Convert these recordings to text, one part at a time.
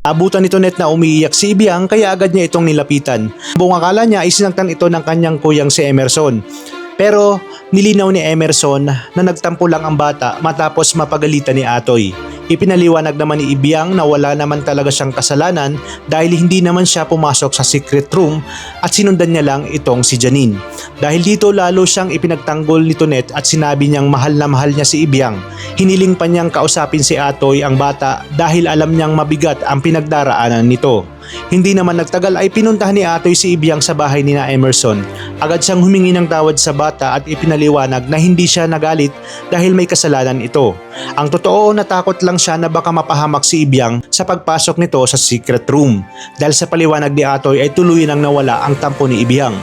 Abutan ni Tonet na umiiyak si Ibiang kaya agad niya itong nilapitan. Buong akala niya ay sinaktan ito ng kanyang kuyang si Emerson. Pero nilinaw ni Emerson na nagtampo lang ang bata matapos mapagalitan ni Atoy. Ipinaliwanag naman ni Ibiang na wala naman talaga siyang kasalanan dahil hindi naman siya pumasok sa secret room at sinundan niya lang itong si Janine. Dahil dito lalo siyang ipinagtanggol ni Tonet at sinabi niyang mahal na mahal niya si Ibiang. Hiniling pa niyang kausapin si Atoy ang bata dahil alam niyang mabigat ang pinagdaraanan nito. Hindi naman nagtagal ay pinuntahan ni Atoy si Ibiang sa bahay ni na Emerson. Agad siyang humingi ng tawad sa bata at ipinaliwanag na hindi siya nagalit dahil may kasalanan ito. Ang totoo, natakot lang siya na baka mapahamak si Ibiang sa pagpasok nito sa secret room. Dahil sa paliwanag ni Atoy ay tuluyan nang nawala ang tampo ni Ibiang.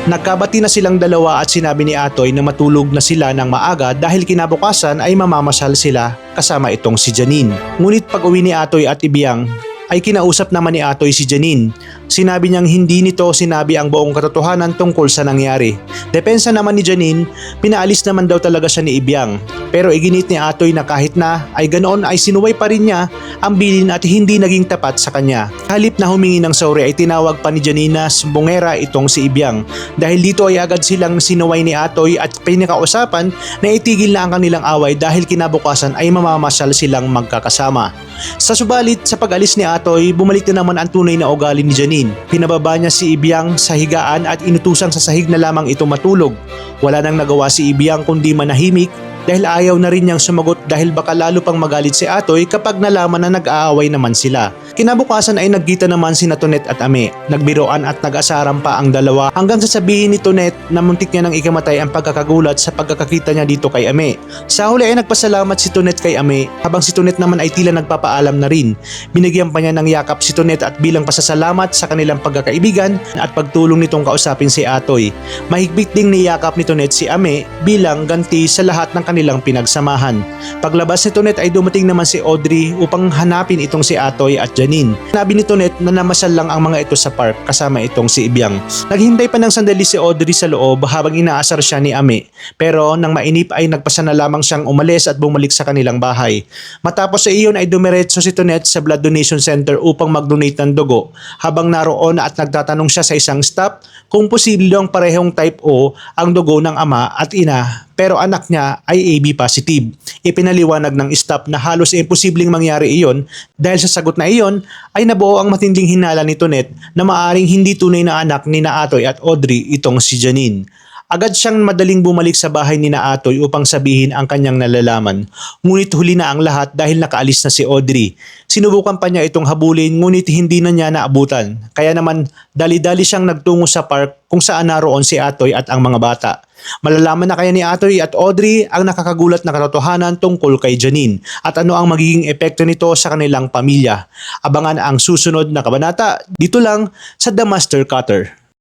Nagkabati na silang dalawa at sinabi ni Atoy na matulog na sila ng maaga dahil kinabukasan ay mamamasyal sila kasama itong si Janine. Ngunit pag uwi ni Atoy at Ibiang ay kinausap naman ni Atoy si Janine. Sinabi niyang hindi nito sinabi ang buong katotohanan tungkol sa nangyari. Depensa naman ni Janine, pinaalis naman daw talaga siya ni Ibiang. Pero iginit ni Atoy na kahit na ay ganoon ay sinuway pa rin niya ang bilin at hindi naging tapat sa kanya. Halip na humingi ng sorry ay tinawag pa ni Janine na sumbongera itong si Ibiang. Dahil dito ay agad silang sinuway ni Atoy at pinakausapan na itigil na ang kanilang away dahil kinabukasan ay mamamasyal silang magkakasama. Sa subalit sa pag-alis ni Atoy, bumalik na naman ang tunay na ugali ni Janine. Pinababa niya si Ibiang sa higaan at inutusang sa sahig na lamang ito matulog. Wala nang nagawa si Ibiang kundi manahimik dahil ayaw na rin niyang sumagot dahil baka lalo pang magalit si Atoy kapag nalaman na nag-aaway naman sila. Kinabukasan ay nagkita naman sina Tonet at Ame. Nagbiroan at nag-asaran pa ang dalawa hanggang sasabihin ni Tonet na muntik niya nang ikamatay ang pagkakagulat sa pagkakakita niya dito kay Ame. Sa huli ay nagpasalamat si Tonet kay Ame habang si Tonet naman ay tila nagpapaalam na rin. Binigyan pa niya ng yakap si Tonet at bilang pasasalamat sa kanilang pagkakaibigan at pagtulong nitong kausapin si Atoy. Mahigpit ding niyakap ni Tonet si Ame bilang ganti sa lahat ng kanilang pinagsamahan. Paglabas ni Tonet ay dumating naman si Audrey upang hanapin itong si Atoy at Janine. Sinabi ni Tonet na namasyal lang ang mga ito sa park kasama itong si Ibiang. Naghintay pa ng sandali si Audrey sa loob habang inaasar siya ni Ame. Pero nang mainip ay nagpasa na lamang siyang umalis at bumalik sa kanilang bahay. Matapos sa iyon ay dumiretso si Tonet sa blood donation center upang mag-donate ng dugo. Habang naroon at nagtatanong siya sa isang staff kung posible ang parehong type O ang dugo ng ama at ina pero anak niya ay AB positive. Ipinaliwanag ng staff na halos imposibleng mangyari iyon dahil sa sagot na iyon ay nabuo ang matinding hinala ni Tonet na maaring hindi tunay na anak ni na Atoy at Audrey itong si Janine. Agad siyang madaling bumalik sa bahay ni na Atoy upang sabihin ang kanyang nalalaman. Ngunit huli na ang lahat dahil nakaalis na si Audrey. Sinubukan pa niya itong habulin ngunit hindi na niya naabutan. Kaya naman dali-dali siyang nagtungo sa park kung saan naroon si Atoy at ang mga bata. Malalaman na kaya ni Atoy at Audrey ang nakakagulat na katotohanan tungkol kay Janine at ano ang magiging epekto nito sa kanilang pamilya. Abangan ang susunod na kabanata dito lang sa The Master Cutter.